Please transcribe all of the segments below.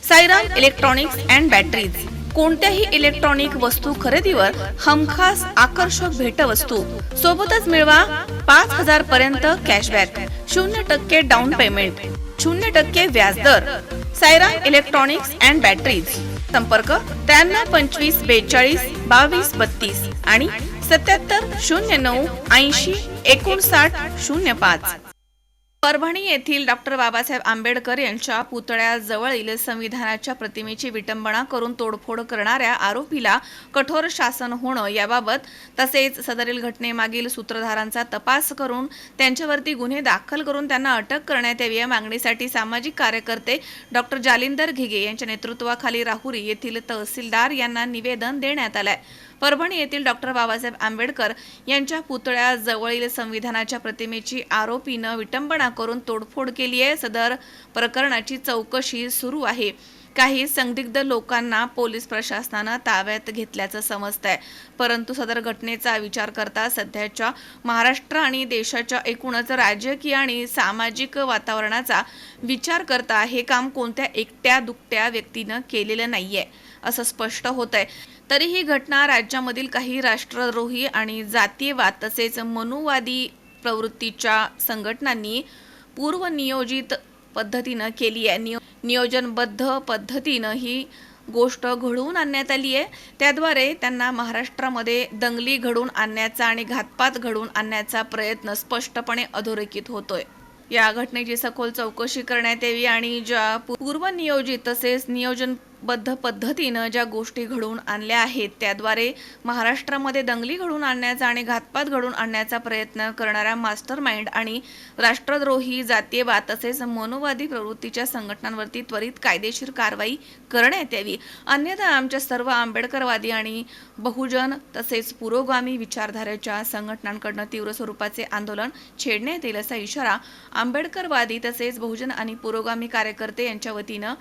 Sairam electronics and batteries कोणत्याही electronic वस्तू खरेदीवर हमखास आकर्षक भेटवस्तू सोबतच मिळवा 5,000 पर्यंत कॅशबॅक, 0% डाऊन पेमेंट, 0% व्याजदर। साईराम इलेक्ट्रॉनिक्स अँड बॅटरीज, संपर्क 93 25 42 22 32 आणि 77 09 80 59 05। परभणी येथील डॉक्टर बाबासाहेब आंबेडकर यांच्या पुतळ्याजवळील संविधानाच्या प्रतिमेची विटंबना करून तोडफोड करणाऱ्या आरोपीला कठोर शासन होणं याबाबत तसेच सदरील घटनेमागील सूत्रधारांचा तपास करून त्यांच्यावरती गुन्हे दाखल करून त्यांना अटक करण्यात यावी या मागणीसाठी सामाजिक कार्यकर्ते डॉक्टर जालिंदर घिगे यांच्या नेतृत्वाखाली राहुरी येथील तहसीलदार यांना निवेदन देण्यात आलंय। परभणी येथील डॉक्टर बाबासाहेब आंबेडकर यांच्या पुतळ्याजवळील संविधानाच्या प्रतिमेची आरोपीनं विटंबना करून तोडफोड केली आहे। सदर प्रकरणाची चौकशी सुरू आहे। काही संदिग्ध लोकांना पोलीस प्रशासनानं ताब्यात घेतल्याचं समजतंय, परंतु सदर घटनेचा विचार करता सध्याच्या महाराष्ट्र आणि देशाच्या एकूणच राजकीय आणि सामाजिक वातावरणाचा विचार करता हे काम कोणत्या एकट्या दुकट्या व्यक्तीनं केलेलं नाहीये असं स्पष्ट होतंय। तरी ही घटना राज्यामधील काही राष्ट्रद्रोही आणि जातीयवाद तसेच मनुवादी प्रवृत्तीच्या संघटनांनी पूर्वनियोजित पद्धतीनं केली आहे। नियोजनबद्ध पद्धतीनं ही गोष्ट घडवून आणण्यात आली आहे। त्याद्वारे त्यांना महाराष्ट्रामध्ये दंगली घडवून आणण्याचा आणि घातपात घडवून आणण्याचा प्रयत्न स्पष्टपणे अधोरेखित होतोय। या घटनेची सखोल चौकशी करण्यात यावी आणि ज्या पूर्वनियोजित तसेच नियोजनबद्ध पद्धतीनं ज्या गोष्टी घडवून आणल्या आहेत त्याद्वारे महाराष्ट्रामध्ये दंगली घडवून आणण्याचा आणि घातपात घडवून आणण्याचा प्रयत्न करणाऱ्या मास्टरमाइंड आणि राष्ट्रद्रोही जातीयवाद तसेच मनुवादी प्रवृत्तीच्या संघटनांवरती त्वरित कायदेशीर कारवाई करण्यात यावी, अन्यथा आमच्या सर्व आंबेडकरवादी आणि बहुजन तसेच पुरोगामी विचारधारेच्या संघटनांकडून तीव्र स्वरूपाचे आंदोलन छेडण्यात येईल असा इशारा आंबेडकरवादी तसेच बहुजन आणि पुरोगामी कार्यकर्ते यांच्या वतीनं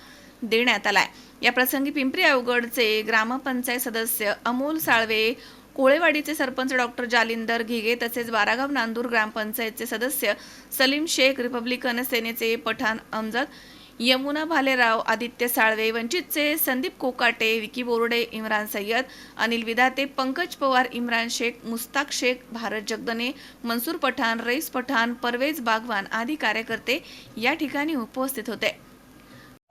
देण्यात आलाय। या प्रसंगी पिंपरी अवगडचे ग्रामपंचायत सदस्य अमोल साळवे, कोळेवाडीचे सरपंच डॉक्टर जालिंदर घिगे तसेच बारागाव नांदूर ग्रामपंचायतचे सदस्य सलीम शेख, रिपब्लिकन सेनेचे पठाण अमजद, यमुना भालेराव, आदित्य साळवे, वंचितचे संदीप कोकाटे, विकी बोर्डे, इम्रान सय्यद, अनिल विदाते, पंकज पवार, इम्रान शेख, मुस्ताक शेख, भारत जगदने, मनसूर पठाण, रईस पठाण, परवेज बागवान आदी कार्यकर्ते या ठिकाणी उपस्थित होते।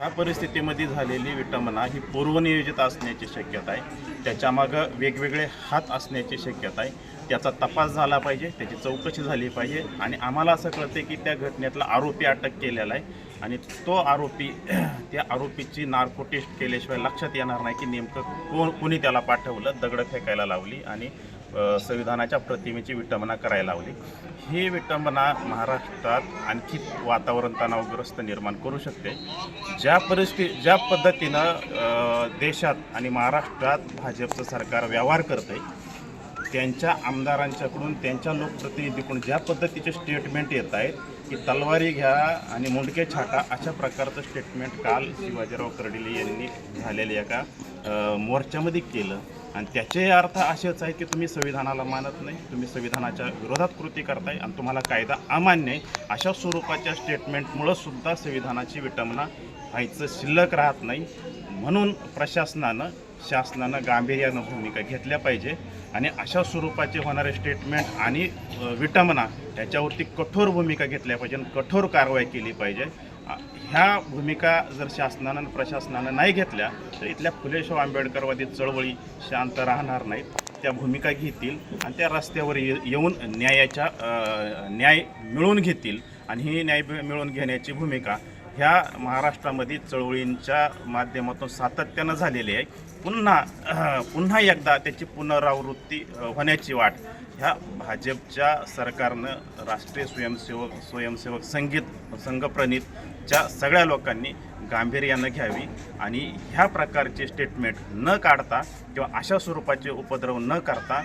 या परिस्थितीमध्ये झालेली विटंबना ही पूर्वनियोजित असण्याची शक्यता आहे। त्याच्यामागं वेगवेगळे हात असण्याची शक्यता आहे। त्याचा तपास झाला पाहिजे, त्याची चौकशी झाली पाहिजे आणि आम्हाला असं कळते की त्या घटनेतला आरोपी अटक केलेला आहे आणि तो आरोपी त्या आरोपीची नार्को टेस्ट केल्याशिवाय लक्षात येणार नाही की नेमकं कोणी त्याला पाठवलं, दगड फेकायला लावली आणि संविधानाच्या प्रतिमेची विटंबना करायला लावली। ही विटंबना महाराष्ट्रात आणखी वातावरण तणावग्रस्त निर्माण करू शकते। ज्या पद्धतीनं देशात आणि महाराष्ट्रात भाजपचं सरकार व्यवहार करते, त्यांच्या आमदारांच्याकडून त्यांच्या लोकप्रतिनिधीकडून ज्या पद्धतीचे स्टेटमेंट येत आहेत की तलवारी घ्या आणि मुंडके छाटा अशा प्रकारचं स्टेटमेंट काल शिवाजीराव कर्डिले यांनी झालेल्या एका मोर्चामध्ये केलं आणि त्याचे अर्थ असेच आहे की तुम्ही संविधानाला मानत नाही, तुम्ही संविधानाच्या विरोधात कृती करताय आणि तुम्हाला कायदा अमान्य आहे। अशा स्वरूपाच्या स्टेटमेंटमुळं सुद्धा संविधानाची विटंबना व्हायचं शिल्लक राहत नाही। म्हणून शासनानं गांभीर्यानं भूमिका घेतल्या पाहिजे आणि अशा स्वरूपाचे होणारे स्टेटमेंट आणि विटंबना याच्यावरती कठोर भूमिका घेतल्या पाहिजे आणि कठोर कारवाई केली पाहिजे। ह्या भूमिका जर शासनानं आणि प्रशासनानं नाही घेतल्या तर इथल्या फुले शाहू आंबेडकरवादी चळवळी शांत राहणार नाहीत। त्या भूमिका घेतील आणि त्या रस्त्यावर येऊन न्याय मिळवून घेतील आणि ही न्याय मिळवून घेण्याची भूमिका ह्या महाराष्ट्रामध्ये चळवळींच्या माध्यमातून सातत्यानं झालेली आहे। पुन्हा एकदा त्याची पुनरावृत्ती होण्याची वाट ह्या भाजपच्या सरकारनं राष्ट्रीय स्वयंसेवक संघप्रणितच्या सगळ्या लोकांनी गांभीर्यानं घ्यावी आणि ह्या प्रकारचे स्टेटमेंट न काढता किंवा अशा स्वरूपाचे उपद्रव न करता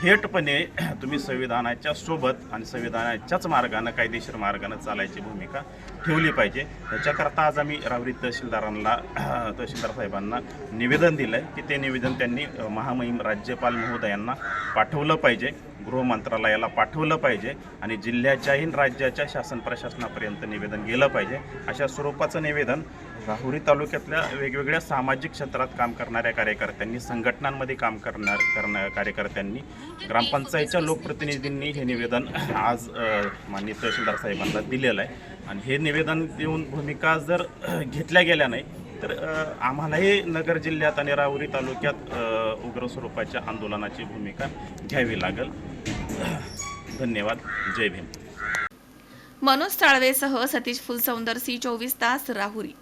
थेटपणे तुम्ही संविधानाच्या सोबत आणि संविधानाच्याच मार्गानं कायदेशीर मार्गानं चालायची भूमिका ठेवली पाहिजे। त्याच्याकरता आज आम्ही राहुरी तहसीलदार साहेबांना निवेदन दिलं आहे की ते निवेदन त्यांनी महामहिम राज्यपाल महोदयांना पाठवलं पाहिजे, गृह मंत्रालयाला पाठवलं पाहिजे आणि जिल्ह्याच्याही राज्याच्या शासन प्रशासनापर्यंत निवेदन गेलं पाहिजे। अशा स्वरूपाचं निवेदन राहुरी तालुक्यातल्या वेगवेगळ्या सामाजिक क्षेत्रात काम करणाऱ्या कार्यकर्त्यांनी, संघटनांमध्ये काम करणाऱ्या कार्यकर्त्यांनी, ग्रामपंचायतच्या लोकप्रतिनिधींनी हे निवेदन आज माननीय तहसीलदार साहेबांना दिलेलं आहे. आणि हे निवेदन देऊन भूमिका जर घेतल्या गेल्या नाही तर आम्हालाही नगर जिल्ह्यात आणि राहुरी तालुक्यात उग्र स्वरूपाच्या आंदोलनाची भूमिका घ्यावी लागेल. धन्यवाद. जय भीम. मनोज साळवेसह सतीश फुलसौंदर, C24 तास, राहुरी.